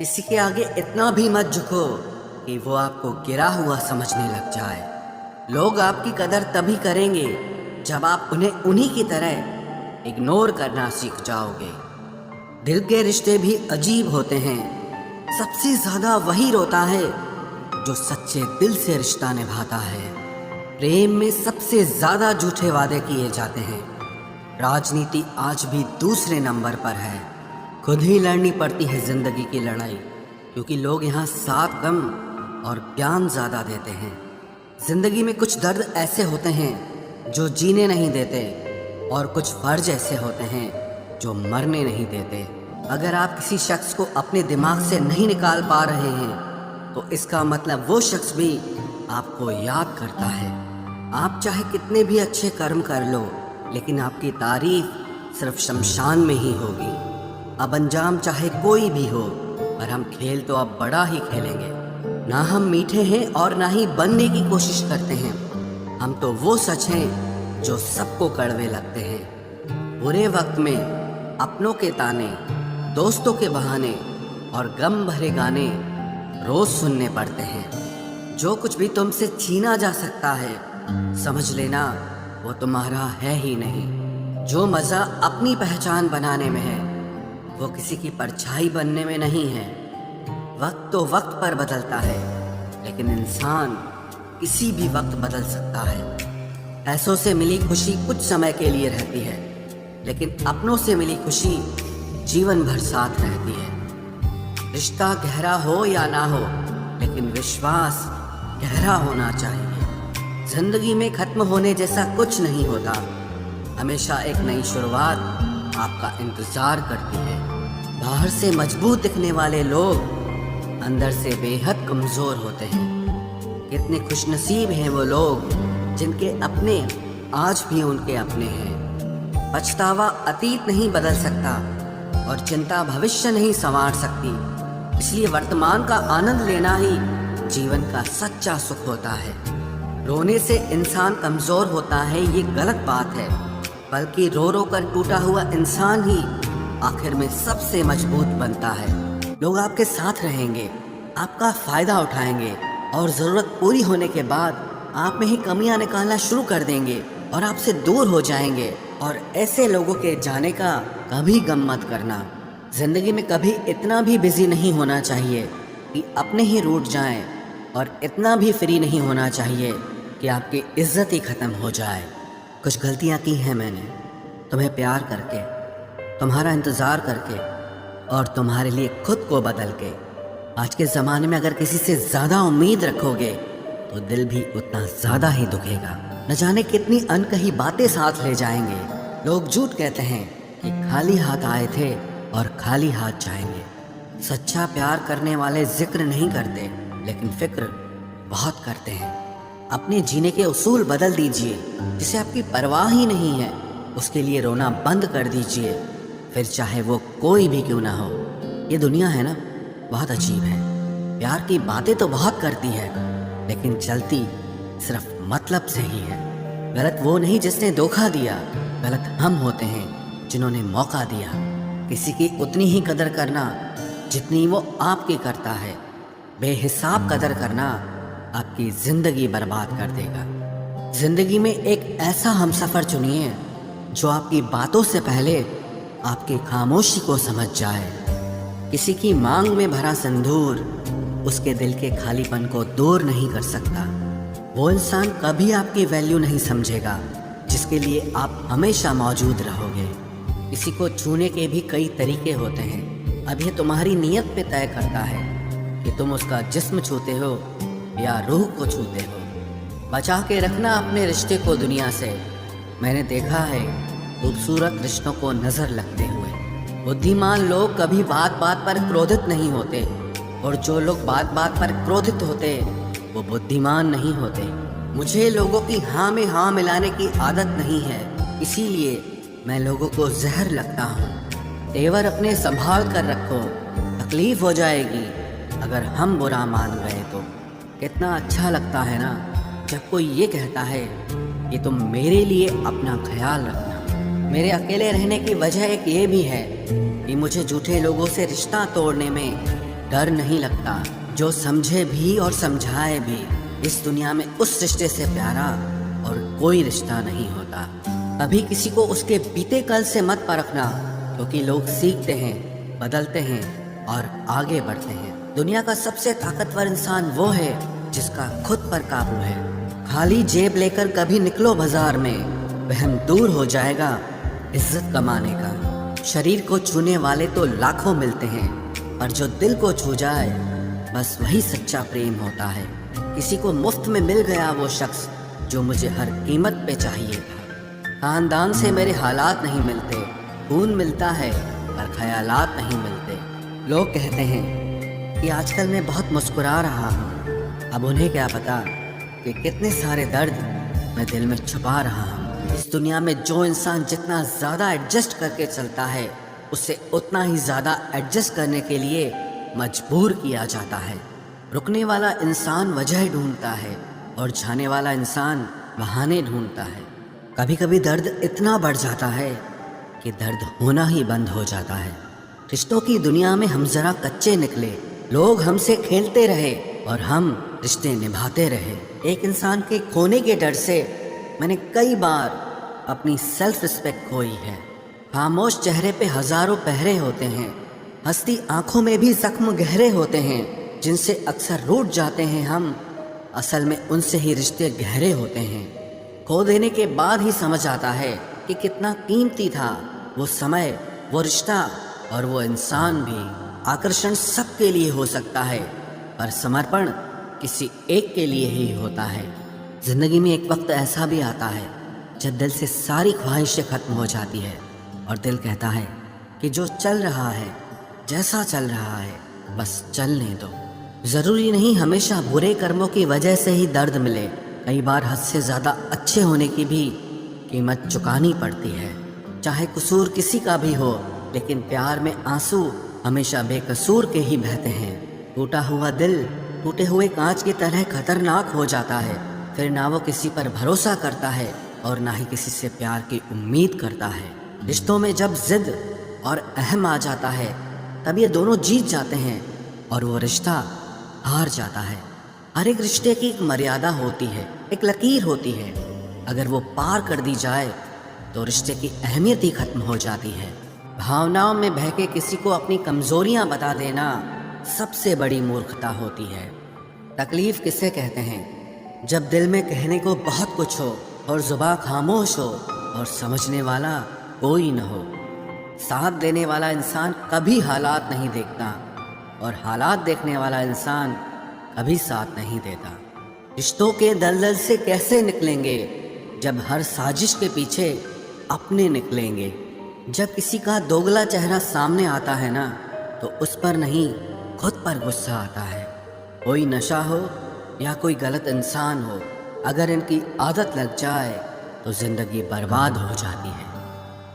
किसी के आगे इतना भी मत झुको कि वो आपको गिरा हुआ समझने लग जाए। लोग आपकी कदर तभी करेंगे जब आप उन्हें उन्हीं की तरह इग्नोर करना सीख जाओगे। दिल के रिश्ते भी अजीब होते हैं। सबसे ज्यादा वही रोता है जो सच्चे दिल से रिश्ता निभाता है। प्रेम में सबसे ज्यादा झूठे वादे किए जाते हैं। राजनीति आज भी दूसरे नंबर पर है। खुद ही लड़नी पड़ती है जिंदगी की लड़ाई, क्योंकि लोग यहाँ साथ कम और ज्ञान ज्यादा देते हैं। जिंदगी में कुछ दर्द ऐसे होते हैं जो जीने नहीं देते, और कुछ फर्ज ऐसे होते हैं जो मरने नहीं देते। अगर आप किसी शख्स को अपने दिमाग से नहीं निकाल पा रहे हैं तो इसका मतलब वो शख्स भी आपको याद करता है। आप चाहे कितने भी अच्छे कर्म कर लो, लेकिन आपकी तारीफ सिर्फ शमशान में ही होगी। अब अंजाम चाहे कोई भी हो, पर हम खेल तो अब बड़ा ही खेलेंगे। ना हम मीठे हैं और ना ही बनने की कोशिश करते हैं। हम तो वो सच हैं जो सबको कड़वे लगते हैं। बुरे वक्त में अपनों के ताने, दोस्तों के बहाने और गम भरे गाने रोज सुनने पड़ते हैं। जो कुछ भी तुमसे छीना जा सकता है, समझ लेना वो तुम्हारा है ही नहीं। जो मज़ा अपनी पहचान बनाने में है, वो किसी की परछाई बनने में नहीं है। वक्त तो वक्त पर बदलता है, लेकिन इंसान किसी भी वक्त बदल सकता है। पैसों से मिली खुशी कुछ समय के लिए रहती है, लेकिन अपनों से मिली खुशी जीवन भर साथ रहती है। रिश्ता गहरा हो या ना हो, लेकिन विश्वास गहरा होना चाहिए। जिंदगी में खत्म होने जैसा कुछ नहीं होता। हमेशा एक नई शुरुआत आपका इंतजार करती है। बाहर से मजबूत दिखने वाले लोग अंदर से बेहद कमजोर होते हैं। कितने खुशनसीब हैं वो लोग जिनके अपने आज भी उनके अपने हैं। पछतावा अतीत नहीं बदल सकता और चिंता भविष्य नहीं संवार सकती। इसलिए वर्तमान का आनंद लेना ही जीवन का सच्चा सुख होता है। रोने से इंसान कमजोर होता है, ये गलत बात है। बल्कि रो रो कर टूटा हुआ इंसान ही आखिर में सबसे मजबूत बनता है। लोग आपके साथ रहेंगे, आपका फायदा उठाएंगे, और जरूरत पूरी होने के बाद आप में ही कमियां निकालना शुरू कर देंगे और आपसे दूर हो जाएंगे। और ऐसे लोगों के जाने का कभी गम मत करना। जिंदगी में कभी इतना भी बिजी नहीं होना चाहिए कि अपने ही रूठ जाएं, और इतना भी फ्री नहीं होना चाहिए कि आपकी इज्जत ही खत्म हो जाए। कुछ गलतियां की हैं मैंने, तुम्हें प्यार करके, तुम्हारा इंतज़ार करके, और तुम्हारे लिए खुद को बदल के। आज के ज़माने में अगर किसी से ज़्यादा उम्मीद रखोगे तो दिल भी उतना ज़्यादा ही दुखेगा। न जाने कितनी अनकही बातें साथ ले जाएंगे। लोग झूठ कहते हैं कि खाली हाथ आए थे और खाली हाथ जाएंगे। सच्चा प्यार करने वाले जिक्र नहीं करते, लेकिन फिक्र बहुत करते हैं। अपने जीने के उसूल बदल दीजिए। जिसे आपकी परवाह ही नहीं है, उसके लिए रोना बंद कर दीजिए, फिर चाहे वो कोई भी क्यों ना हो। ये दुनिया है ना, बहुत अजीब है। प्यार की बातें तो बहुत करती है, लेकिन चलती सिर्फ मतलब से ही है। गलत वो नहीं जिसने धोखा दिया, गलत हम होते हैं जिन्होंने मौका दिया। किसी की उतनी ही कदर करना जितनी वो आपकी करता है। बेहिसाब कदर करना आपकी जिंदगी बर्बाद कर देगा। जिंदगी में एक ऐसा हमसफर चुनिए जो आपकी बातों से पहले आपकी खामोशी को समझ जाए। किसी की मांग में भरा सिंदूर उसके दिल के खालीपन को दूर नहीं कर सकता। वो इंसान कभी आपकी वैल्यू नहीं समझेगा जिसके लिए आप हमेशा मौजूद रहोगे। किसी को छूने के भी कई तरीके होते हैं। अब ये तुम्हारी नीयत पे तय करता है कि तुम उसका जिस्म छूते हो या रूह को छूते हो। बचा के रखना अपने रिश्ते को दुनिया से। मैंने देखा है खूबसूरत रिश्तों को नजर लगते हुए। बुद्धिमान लोग कभी बात बात पर क्रोधित नहीं होते, और जो लोग बात बात पर क्रोधित होते वो बुद्धिमान नहीं होते। मुझे लोगों की हाँ में हाँ मिलाने की आदत नहीं है, इसीलिए मैं लोगों को जहर लगता हूँ। तेवर अपने संभाल कर रखो, तकलीफ हो जाएगी अगर हम बुरा मान गए तो। कितना अच्छा लगता है ना जब कोई ये कहता है कि तुम मेरे लिए अपना ख्याल रखना। मेरे अकेले रहने की वजह एक ये भी है कि मुझे झूठे लोगों से रिश्ता तोड़ने में डर नहीं लगता। जो समझे भी और समझाए भी, इस दुनिया में उस रिश्ते से प्यारा और कोई रिश्ता नहीं होता। कभी किसी को उसके बीते कल से मत परखना, क्योंकि लोग सीखते हैं, बदलते हैं और आगे बढ़ते हैं। दुनिया का सबसे ताकतवर इंसान वो है जिसका खुद पर काबू है। खाली जेब लेकर कभी निकलो बाजार में, वहम दूर हो जाएगा इज्जत कमाने का। शरीर को छूने वाले तो लाखों मिलते हैं, पर जो दिल को छू जाए बस वही सच्चा प्रेम होता है। किसी को मुफ्त में मिल गया वो शख्स जो मुझे हर कीमत पे चाहिए था। खानदान से मेरे हालात नहीं मिलते, खून मिलता है पर ख्यालात नहीं मिलते। लोग कहते हैं कि आजकल मैं बहुत मुस्कुरा रहा हूँ, अब उन्हें क्या पता कि कितने सारे दर्द मैं दिल में छुपा रहा हूँ। इस दुनिया में जो इंसान जितना ज़्यादा एडजस्ट करके चलता है, उसे उतना ही ज़्यादा एडजस्ट करने के लिए मजबूर किया जाता है। रुकने वाला इंसान वजह ढूंढता है और जाने वाला इंसान बहाने ढूंढता है। कभी कभी दर्द इतना बढ़ जाता है कि दर्द होना ही बंद हो जाता है। रिश्तों की दुनिया में हम जरा कच्चे निकले, लोग हमसे खेलते रहे और हम रिश्ते निभाते रहे। एक इंसान के खोने के डर से मैंने कई बार अपनी सेल्फ रिस्पेक्ट खोई है। खामोश चेहरे पे हजारों पहरे होते हैं, हंसती आंखों में भी जख्म गहरे होते हैं। जिनसे अक्सर रूठ जाते हैं हम, असल में उनसे ही रिश्ते गहरे होते हैं। खो देने के बाद ही समझ आता है कि कितना कीमती था वो समय, वो रिश्ता और वो इंसान भी। आकर्षण सबके लिए हो सकता है, पर समर्पण किसी एक के लिए ही होता है। जिंदगी में एक वक्त ऐसा भी आता है जब दिल से सारी ख्वाहिशें खत्म हो जाती है और दिल कहता है कि जो चल रहा है, जैसा चल रहा है, बस चलने दो। ज़रूरी नहीं हमेशा बुरे कर्मों की वजह से ही दर्द मिले, कई बार हद से ज़्यादा अच्छे होने की भी कीमत चुकानी पड़ती है। चाहे कसूर किसी का भी हो, लेकिन प्यार में आंसू हमेशा बेकसूर के ही बहते हैं। टूटा हुआ दिल टूटे हुए कांच की तरह खतरनाक हो जाता है। फिर ना वो किसी पर भरोसा करता है और ना ही किसी से प्यार की उम्मीद करता है। रिश्तों में जब जिद और अहम आ जाता है, तब ये दोनों जीत जाते हैं और वो रिश्ता हार जाता है। हर एक रिश्ते की एक मर्यादा होती है, एक लकीर होती है। अगर वो पार कर दी जाए तो रिश्ते की अहमियत ही खत्म हो जाती है। भावनाओं में बहके किसी को अपनी कमजोरियां बता देना सबसे बड़ी मूर्खता होती है। तकलीफ किसे कहते हैं? जब दिल में कहने को बहुत कुछ हो और जुबान खामोश हो और समझने वाला कोई न हो। साथ देने वाला इंसान कभी हालात नहीं देखता और हालात देखने वाला इंसान कभी साथ नहीं देता। रिश्तों के दलदल से कैसे निकलेंगे जब हर साजिश के पीछे अपने निकलेंगे। जब किसी का दोगला चेहरा सामने आता है ना, तो उस पर नहीं खुद पर गुस्सा आता है। कोई नशा हो या कोई गलत इंसान हो, अगर इनकी आदत लग जाए तो जिंदगी बर्बाद हो जाती है।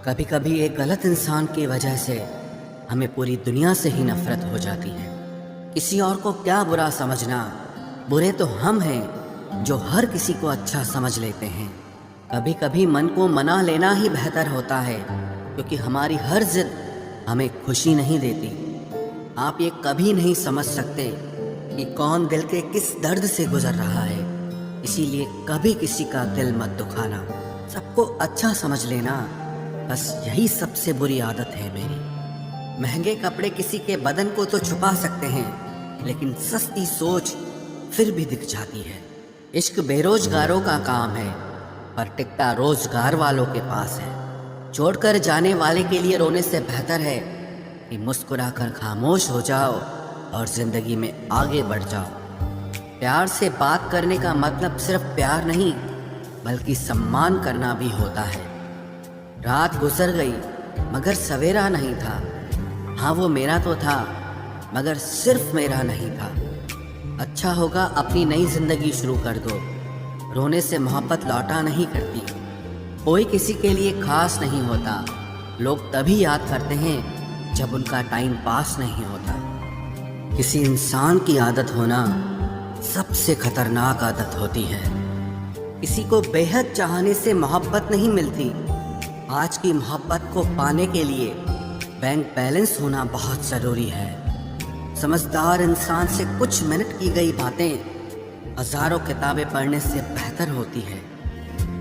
कभी कभी एक गलत इंसान की वजह से हमें पूरी दुनिया से ही नफरत हो जाती है। किसी और को क्या बुरा समझना, बुरे तो हम हैं जो हर किसी को अच्छा समझ लेते हैं। कभी कभी मन को मना लेना ही बेहतर होता है, क्योंकि हमारी हर जिद हमें खुशी नहीं देती। आप ये कभी नहीं समझ सकते कि कौन दिल के किस दर्द से गुजर रहा है, इसीलिए कभी किसी का दिल मत दुखाना। सबको अच्छा समझ लेना, बस यही सबसे बुरी आदत है मेरी। महंगे कपड़े किसी के बदन को तो छुपा सकते हैं, लेकिन सस्ती सोच फिर भी दिख जाती है। इश्क बेरोजगारों का काम है, पर टिकता रोजगार वालों के पास है। छोड़कर जाने वाले के लिए रोने से बेहतर है कि मुस्कुराकर खामोश हो जाओ और जिंदगी में आगे बढ़ जाओ। प्यार से बात करने का मतलब सिर्फ प्यार नहीं, बल्कि सम्मान करना भी होता है। रात गुजर गई मगर सवेरा नहीं था। हाँ, वो मेरा तो था, मगर सिर्फ मेरा नहीं था। अच्छा होगा अपनी नई जिंदगी शुरू कर दो। रोने से मोहब्बत लौटा नहीं करती। कोई किसी के लिए खास नहीं होता। लोग तभी याद करते हैं जब उनका टाइम पास नहीं होता। किसी इंसान की आदत होना सबसे खतरनाक आदत होती है। किसी को बेहद चाहने से मोहब्बत नहीं मिलती। आज की मोहब्बत को पाने के लिए बैंक बैलेंस होना बहुत ज़रूरी है। समझदार इंसान से कुछ मिनट की गई बातें हजारों किताबें पढ़ने से बेहतर होती है।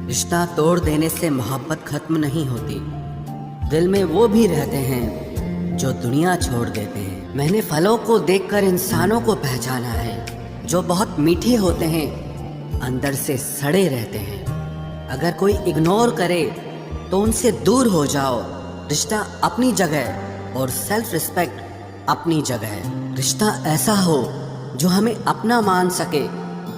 रिश्ता तोड़ देने से मोहब्बत खत्म नहीं होती, दिल में वो भी रहते हैं जो दुनिया छोड़ देते हैं। मैंने फलों को देखकर इंसानों को पहचाना है, जो बहुत मीठे होते हैं अंदर से सड़े रहते हैं। अगर कोई इग्नोर करे तो उनसे दूर हो जाओ। रिश्ता अपनी जगह और सेल्फ रिस्पेक्ट अपनी जगह। रिश्ता ऐसा हो जो हमें अपना मान सके,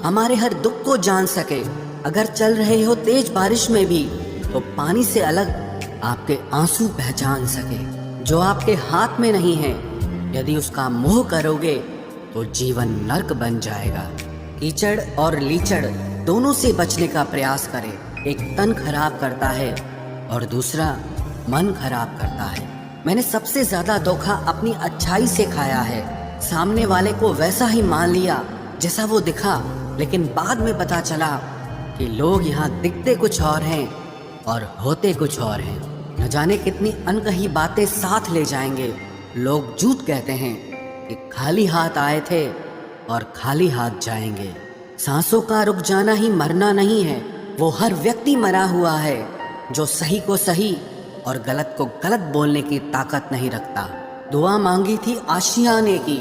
हमारे हर दुख को जान सके। अगर चल रहे हो तेज बारिश में भी तो पानी से अलग आपके आंसू पहचान सके। जो आपके हाथ में नहीं है, यदि उसका मोह करोगे तो जीवन नर्क बन जाएगा। कीचड़ और लीचड़ दोनों से बचने का प्रयास करें। एक तन खराब करता है और दूसरा मन खराब करता है। मैंने सबसे ज्यादा धोखा अपनी अच्छाई से खाया है। सामने वाले को वैसा ही मान लिया जैसा वो दिखा, लेकिन बाद में पता चला कि लोग यहाँ दिखते कुछ और हैं और होते कुछ और हैं। न जाने कितनी अनकही बातें साथ ले जाएंगे। लोग झूठ कहते हैं कि खाली हाथ आए थे और खाली हाथ जाएंगे। सांसों का रुक जाना ही मरना नहीं है, वो हर व्यक्ति मरा हुआ है जो सही को सही और गलत को गलत बोलने की ताकत नहीं रखता। दुआ मांगी थी आशियाने की,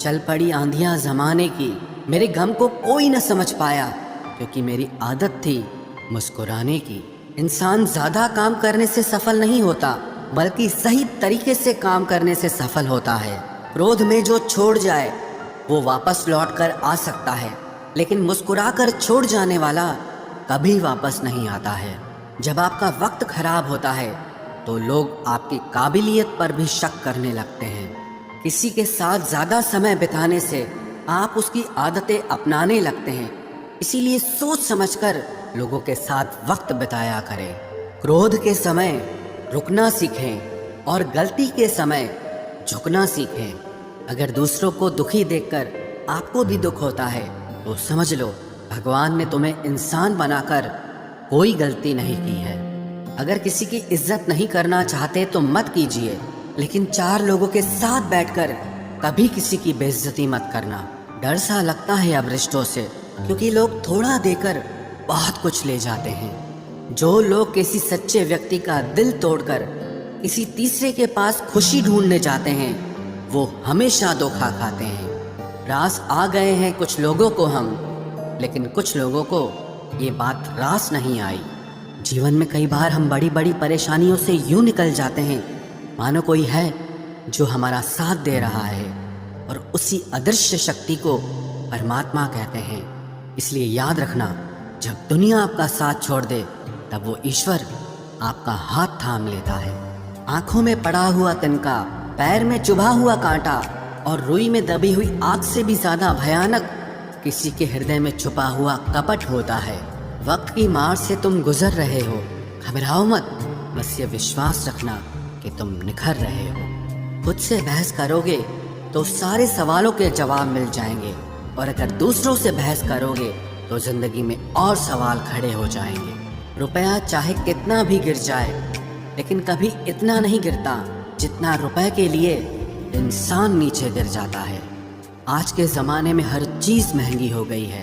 चल पड़ी आंधियां जमाने की। मेरे गम को कोई न समझ पाया क्योंकि मेरी आदत थी मुस्कुराने की। इंसान ज्यादा काम करने से सफल नहीं होता, बल्कि सही तरीके से काम करने से सफल होता है। क्रोध में जो छोड़ जाए वो वापस लौट कर आ सकता है, लेकिन मुस्कुराकर छोड़ जाने वाला कभी वापस नहीं आता है। जब आपका वक्त खराब होता है तो लोग आपकी काबिलियत पर भी शक करने लगते हैं। किसी के साथ ज्यादा समय बिताने से आप उसकी आदतें अपनाने लगते हैं। इसीलिए सोच समझकर लोगों के साथ वक्त बिताया करें। क्रोध के समय रुकना सीखें और गलती के समय झुकना सीखें। अगर दूसरों को दुखी देखकर आपको भी दुख होता है तो समझ लो भगवान ने तुम्हें इंसान बनाकर कोई गलती नहीं की है। अगर किसी की इज्जत नहीं करना चाहते तो मत कीजिए, लेकिन चार लोगों के साथ बैठकर कभी किसी की बेइज्जती मत करना। डर सा लगता है अब रिश्तों से, क्योंकि लोग थोड़ा देकर बहुत कुछ ले जाते हैं। जो लोग किसी सच्चे व्यक्ति का दिल तोड़कर किसी तीसरे के पास खुशी ढूंढने जाते हैं, वो हमेशा धोखा खाते हैं। रास आ गए हैं कुछ लोगों को हम, लेकिन कुछ लोगों को ये बात रास नहीं आई। जीवन में कई बार हम बड़ी बड़ी परेशानियों से यूं निकल जाते हैं मानो कोई है जो हमारा साथ दे रहा है, और उसी अदृश्य शक्ति को परमात्मा कहते हैं। इसलिए याद रखना, जब दुनिया आपका साथ छोड़ दे तब वो ईश्वर आपका हाथ थाम लेता है। आंखों में पड़ा हुआ तिनका, पैर में चुभा हुआ कांटा और रुई में दबी हुई आग से भी ज्यादा भयानक किसी के हृदय में छुपा हुआ कपट होता है। वक्त की मार से तुम गुजर रहे हो, घबराओ मत, बस ये विश्वास रखना कि तुम निखर रहे हो। खुद से बहस करोगे तो सारे सवालों के जवाब मिल जाएंगे, और अगर दूसरों से बहस करोगे तो जिंदगी में और सवाल खड़े हो जाएंगे। रुपया चाहे कितना भी गिर जाए, लेकिन कभी इतना नहीं गिरता जितना रुपए के लिए इंसान नीचे गिर जाता है। आज के ज़माने में हर चीज़ महंगी हो गई है,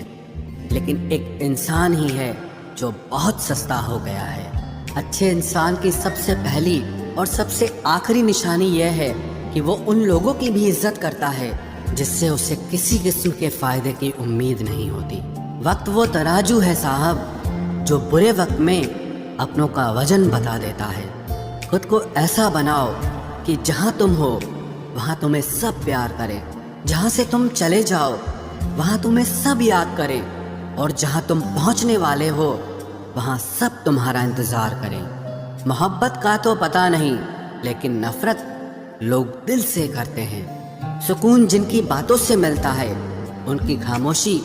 लेकिन एक इंसान ही है जो बहुत सस्ता हो गया है। अच्छे इंसान की सबसे पहली और सबसे आखिरी निशानी यह है कि वो उन लोगों की भी इज्जत करता है जिससे उसे किसी किस्म के फायदे की उम्मीद नहीं होती। वक्त वो तराजू है साहब जो बुरे वक्त में अपनों का वजन बता देता है। खुद को ऐसा बनाओ कि जहाँ तुम हो वहाँ तुम्हें सब प्यार करें, जहाँ से तुम चले जाओ वहाँ तुम्हें सब याद करें, और जहाँ तुम पहुँचने वाले हो वहाँ सब तुम्हारा इंतज़ार करें। मोहब्बत का तो पता नहीं, लेकिन नफरत लोग दिल से करते हैं। सुकून जिनकी बातों से मिलता है उनकी खामोशी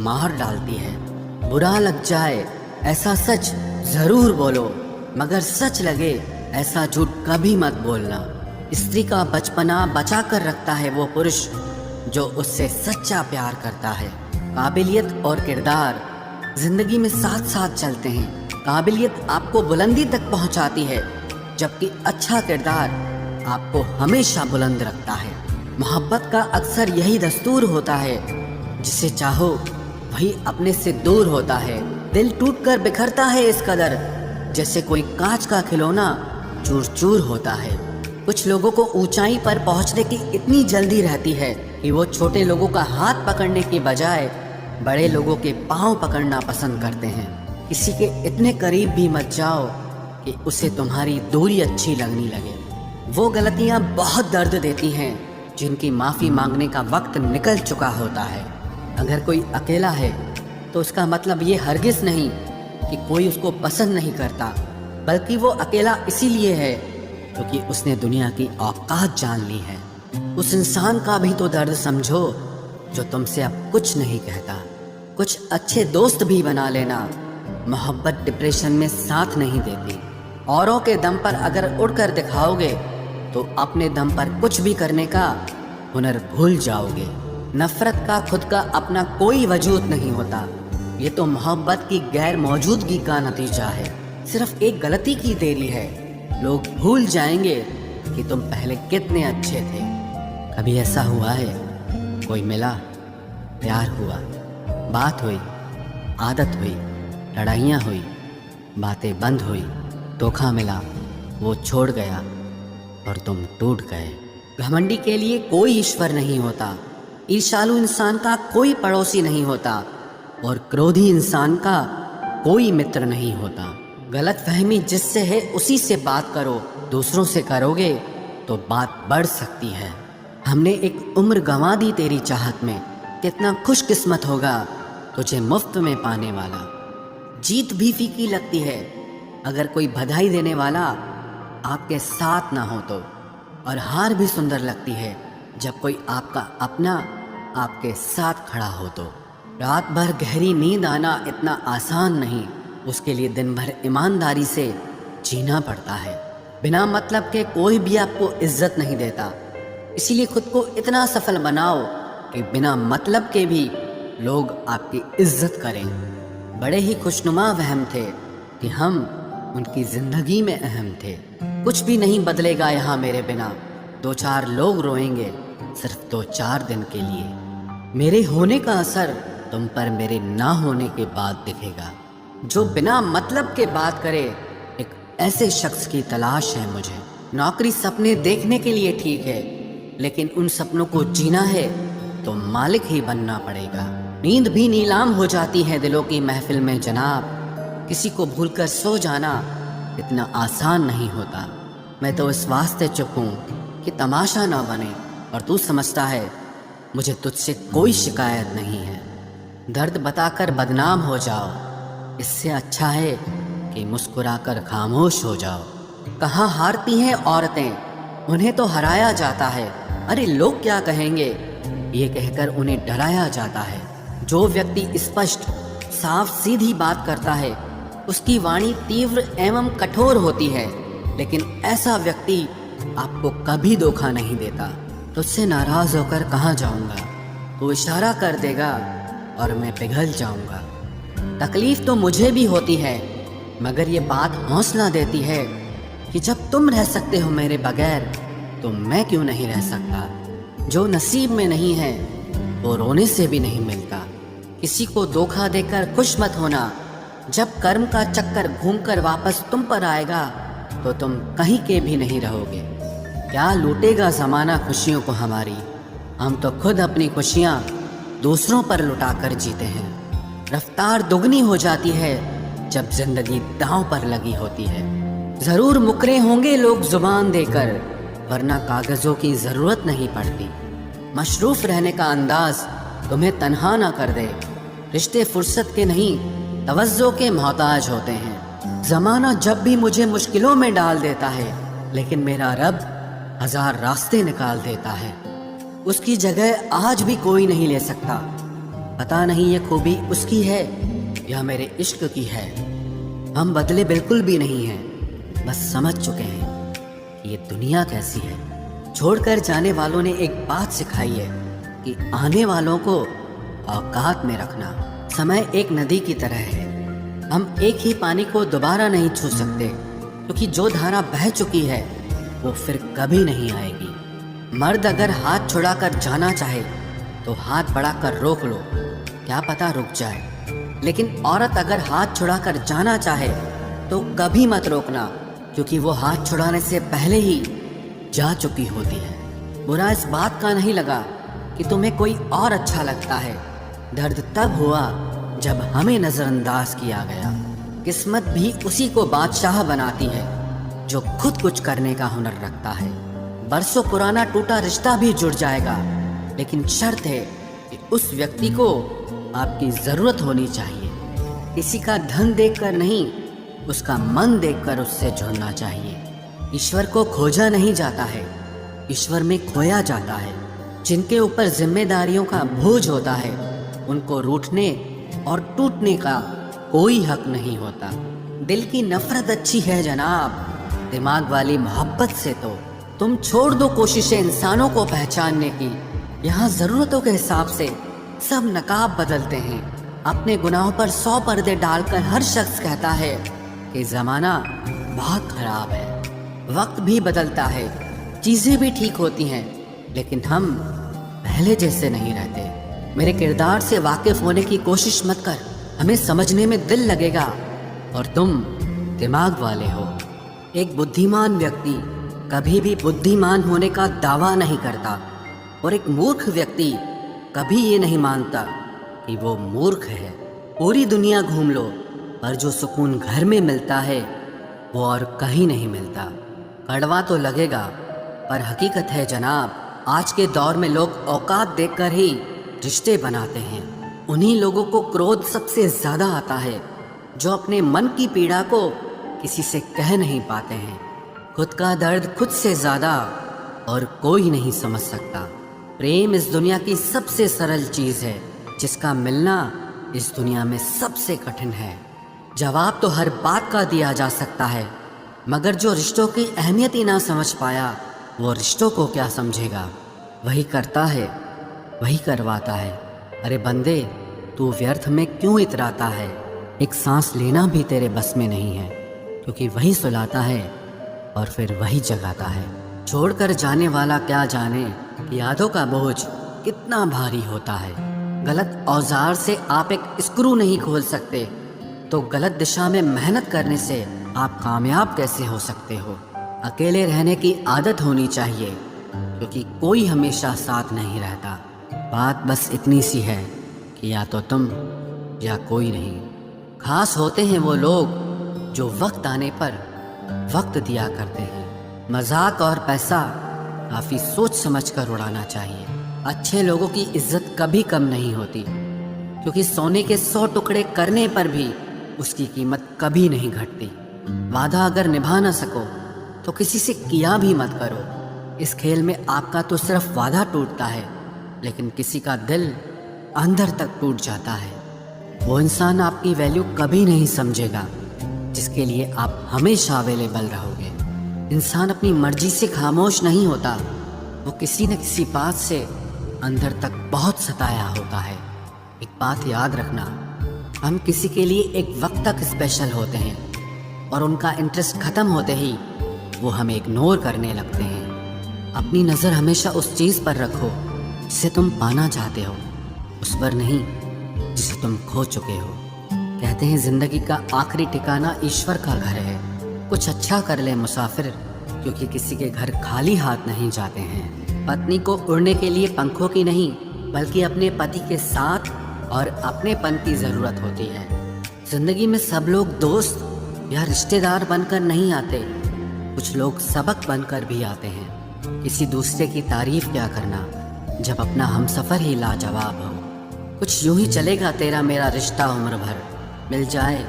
मार डालती है। बुरा लग जाए ऐसा सच जरूर बोलो, मगर सच लगे ऐसा झूठ कभी मत बोलना। स्त्री का बचपना बचा कर रखता है वो पुरुष जो उससे सच्चा प्यार करता है। काबिलियत और किरदार जिंदगी में साथ साथ चलते हैं। काबिलियत आपको बुलंदी तक पहुंचाती है, जबकि अच्छा किरदार आपको हमेशा बुलंद रखता है। मोहब्बत का अक्सर यही दस्तूर होता है, जिसे चाहो वही अपने से दूर होता है। दिल टूटकर बिखरता है इस कदर, जैसे कोई कांच का खिलौना चूर चूर होता है। कुछ लोगों को ऊंचाई पर पहुंचने की इतनी जल्दी रहती है कि वो छोटे लोगों का हाथ पकड़ने की बजाय बड़े लोगों के पांव पकड़ना पसंद करते हैं। किसी के इतने करीब भी मत जाओ कि उसे तुम्हारी दूरी अच्छी लगने लगे। वो गलतियां बहुत दर्द देती हैं जिनकी माफ़ी मांगने का वक्त निकल चुका होता है। अगर कोई अकेला है तो उसका मतलब ये हरगिज़ नहीं कि कोई उसको पसंद नहीं करता, बल्कि वो अकेला इसीलिए है क्योंकि उसने दुनिया की औकात जान ली है। उस इंसान का भी तो दर्द समझो जो तुमसे अब कुछ नहीं कहता। कुछ अच्छे दोस्त भी बना लेना। मोहब्बत डिप्रेशन में साथ नहीं देती। औरों के दम पर अगर उड़कर दिखाओगे तो अपने दम पर कुछ भी करने का हुनर भूल जाओगे। नफरत का खुद का अपना कोई वजूद नहीं होता। ये तो मोहब्बत की गैर मौजूदगी का नतीजा है। सिर्फ एक गलती की देरी है। लोग भूल जाएंगे कि तुम पहले कितने अच्छे थे। कभी ऐसा हुआ है, कोई मिला, प्यार हुआ, बात हुई, आदत हुई, लड़ाइयाँ हुई, बातें बंद हुई, धोखा मिला, वो छोड़ गया और तुम टूट गए। घमंडी के लिए कोई ईश्वर नहीं होता। ईर्ष्यालु इंसान का कोई पड़ोसी नहीं होता और क्रोधी इंसान का कोई मित्र नहीं होता। गलत फहमी जिससे है उसी से बात करो। दूसरों से करोगे तो बात बढ़ सकती है। हमने एक उम्र गंवा दी तेरी चाहत में। कितना खुशकिस्मत होगा तुझे मुफ्त में पाने वाला। जीत भी फीकी लगती है अगर कोई बधाई देने वाला आपके साथ ना हो तो, और हार भी सुंदर लगती है जब कोई आपका अपना आपके साथ खड़ा हो तो। रात भर गहरी नींद आना इतना आसान नहीं, उसके लिए दिन भर ईमानदारी से जीना पड़ता है। बिना मतलब के कोई भी आपको इज्जत नहीं देता, इसीलिए खुद को इतना सफल बनाओ कि बिना मतलब के भी लोग आपकी इज्जत करें। बड़े ही खुशनुमा वहम थे कि हम उनकी जिंदगी में अहम थे। कुछ भी नहीं बदलेगा यहाँ मेरे बिना। 2-4 लोग रोएंगे सिर्फ 2-4 दिन के लिए। मेरे होने का असर तुम पर मेरे ना होने के बाद दिखेगा। जो बिना मतलब के बात करे, एक ऐसे शख्स की तलाश है मुझे। नौकरी सपने देखने के लिए ठीक है, लेकिन उन सपनों को जीना है तो मालिक ही बनना पड़ेगा। नींद भी नीलाम हो जाती है दिलों की महफिल में जनाब। किसी को भूलकर सो जाना इतना आसान नहीं होता। मैं तो इस वास्ते चुप हूँ कि तमाशा ना बने, और तू समझता है मुझे तुझसे कोई शिकायत नहीं है। दर्द बताकर बदनाम हो जाओ, इससे अच्छा है कि मुस्कुराकर खामोश हो जाओ। कहाँ हारती हैं औरतें, उन्हें तो हराया जाता है। अरे लोग क्या कहेंगे, ये कहकर उन्हें डराया जाता है। जो व्यक्ति स्पष्ट साफ सीधी बात करता है उसकी वाणी तीव्र एवं कठोर होती है, लेकिन ऐसा व्यक्ति आपको कभी धोखा नहीं देता। तुझसे नाराज होकर कहाँ जाऊंगा, तू इशारा कर देगा और मैं पिघल जाऊंगा। तकलीफ तो मुझे भी होती है, मगर ये बात हौसला देती है कि जब तुम रह सकते हो मेरे बगैर तो मैं क्यों नहीं रह सकता। जो नसीब में नहीं है वो रोने से भी नहीं मिलता। किसी को धोखा देकर खुश मत होना। जब कर्म का चक्कर घूमकर वापस तुम पर आएगा तो तुम कहीं के भी नहीं रहोगे। क्या लूटेगा ज़माना खुशियों को हमारी, हम तो खुद अपनी खुशियाँ दूसरों पर लुटाकर जीते हैं। रफ्तार दुगनी हो जाती है जब जिंदगी दांव पर लगी होती है। ज़रूर मुकरे होंगे लोग जुबान देकर, वरना कागज़ों की ज़रूरत नहीं पड़ती। मशरूफ़ रहने का अंदाज़ तुम्हें तन्हा ना कर दे। रिश्ते फुर्सत के नहीं, तवज्जो के मोहताज होते हैं। ज़माना जब भी मुझे मुश्किलों में डाल देता है, लेकिन मेरा रब 1000 रास्ते निकाल देता है। उसकी जगह आज भी कोई नहीं ले सकता। पता नहीं ये खूबी उसकी है या मेरे इश्क की है। हम बदले बिल्कुल भी नहीं हैं, बस समझ चुके हैं कि ये दुनिया कैसी है। छोड़कर जाने वालों ने एक बात सिखाई है कि आने वालों को औकात में रखना। समय एक नदी की तरह है, हम एक ही पानी को दोबारा नहीं छू सकते, क्योंकि जो धारा बह चुकी है वो फिर कभी नहीं आएगी। मर्द अगर हाथ छुड़ाकर जाना चाहे तो हाथ बढ़ाकर रोक लो, क्या पता रुक जाए। लेकिन औरत अगर हाथ छुड़ाकर जाना चाहे तो कभी मत रोकना, क्योंकि वो हाथ छुड़ाने से पहले ही जा चुकी होती है। बुरा इस बात का नहीं लगा कि तुम्हें कोई और अच्छा लगता है। दर्द तब हुआ जब हमें नज़रअंदाज किया गया। किस्मत भी उसी को बादशाह बनाती है जो खुद कुछ करने का हुनर रखता है। बरसों पुराना टूटा रिश्ता भी जुड़ जाएगा, लेकिन शर्त है कि उस व्यक्ति को आपकी ज़रूरत होनी चाहिए। किसी का धन देखकर नहीं, उसका मन देखकर उससे जुड़ना चाहिए। ईश्वर को खोजा नहीं जाता है, ईश्वर में खोया जाता है। जिनके ऊपर जिम्मेदारियों का बोझ होता है उनको रूठने और टूटने का कोई हक नहीं होता। दिल की नफरत अच्छी है जनाब, दिमाग वाली मोहब्बत से तो तुम छोड़ दो कोशिशें इंसानों को पहचानने की। यहाँ ज़रूरतों के हिसाब से सब नकाब बदलते हैं। अपने गुनाहों पर 100 पर्दे डालकर हर शख्स कहता है कि ज़माना बहुत ख़राब है। वक्त भी बदलता है, चीज़ें भी ठीक होती हैं, लेकिन हम पहले जैसे नहीं रहते। मेरे किरदार से वाकिफ होने की कोशिश मत कर, हमें समझने में दिल लगेगा और तुम दिमाग वाले हो। एक बुद्धिमान व्यक्ति कभी भी बुद्धिमान होने का दावा नहीं करता और एक मूर्ख व्यक्ति कभी ये नहीं मानता कि वो मूर्ख है। पूरी दुनिया घूम लो, पर जो सुकून घर में मिलता है वो और कहीं नहीं मिलता। कड़वा तो लगेगा, पर हकीकत है जनाब। आज के दौर में लोग औकात देखकर ही रिश्ते बनाते हैं। उन्हीं लोगों को क्रोध सबसे ज़्यादा आता है जो अपने मन की पीड़ा को किसी से कह नहीं पाते हैं। खुद का दर्द खुद से ज़्यादा और कोई नहीं समझ सकता। प्रेम इस दुनिया की सबसे सरल चीज़ है, जिसका मिलना इस दुनिया में सबसे कठिन है। जवाब तो हर बात का दिया जा सकता है, मगर जो रिश्तों की अहमियत ही ना समझ पाया वो रिश्तों को क्या समझेगा। वही करता है, वही करवाता है। अरे बंदे, तू व्यर्थ में क्यों इतराता है? एक सांस लेना भी तेरे बस में नहीं है, क्योंकि वही सुलाता है और फिर वही जगाता है। छोड़कर जाने वाला क्या जाने कि यादों का बोझ कितना भारी होता है। गलत औजार से आप एक स्क्रू नहीं खोल सकते, तो गलत दिशा में मेहनत करने से आप कामयाब कैसे हो सकते हो? अकेले रहने की आदत होनी चाहिए, क्योंकि कोई हमेशा साथ नहीं रहता। बात बस इतनी सी है कि या तो तुम या कोई नहीं। खास होते हैं वो लोग जो वक्त आने पर वक्त दिया करते हैं। मजाक और पैसा काफ़ी सोच समझ कर उड़ाना चाहिए। अच्छे लोगों की इज्जत कभी कम नहीं होती, क्योंकि सोने के 100 टुकड़े करने पर भी उसकी कीमत कभी नहीं घटती। वादा अगर निभा ना सको तो किसी से किया भी मत करो। इस खेल में आपका तो सिर्फ वादा टूटता है, लेकिन किसी का दिल अंदर तक टूट जाता है। वो इंसान आपकी वैल्यू कभी नहीं समझेगा जिसके लिए आप हमेशा अवेलेबल रहोगे। इंसान अपनी मर्जी से खामोश नहीं होता, वो किसी न किसी बात से अंदर तक बहुत सताया होता है। एक बात याद रखना, हम किसी के लिए एक वक्त तक स्पेशल होते हैं और उनका इंटरेस्ट ख़त्म होते ही वो हमें इग्नोर करने लगते हैं। अपनी नज़र हमेशा उस चीज़ पर रखो जिसे तुम पाना चाहते हो, उस पर नहीं जिसे तुम खो चुके हो। कहते हैं ज़िंदगी का आखिरी ठिकाना ईश्वर का घर है। कुछ अच्छा कर ले मुसाफिर, क्योंकि किसी के घर खाली हाथ नहीं जाते हैं। पत्नी को उड़ने के लिए पंखों की नहीं, बल्कि अपने पति के साथ और अपनेपन की ज़रूरत होती है। ज़िंदगी में सब लोग दोस्त या रिश्तेदार बनकर नहीं आते, कुछ लोग सबक बनकर भी आते हैं। किसी दूसरे की तारीफ क्या करना जब अपना हमसफ़र ही लाजवाब हो। कुछ यूं ही चलेगा तेरा मेरा रिश्ता उम्र भर, मिल जाए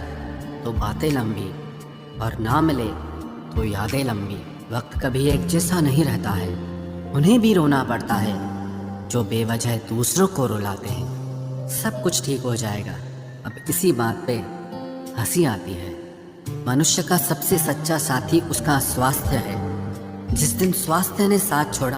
तो बातें लंबी और ना मिले तो यादें लंबी। वक्त कभी एक जैसा नहीं रहता है, उन्हें भी रोना पड़ता है जो बेवजह दूसरों को रुलाते हैं। सब कुछ ठीक हो जाएगा। अब इसी बात पे हंसी आती है। मनुष्य का सबसे सच्चा साथी उसका स्वास्थ्य है। जिस दिन स्वास्थ्य ने साथ छोड़ा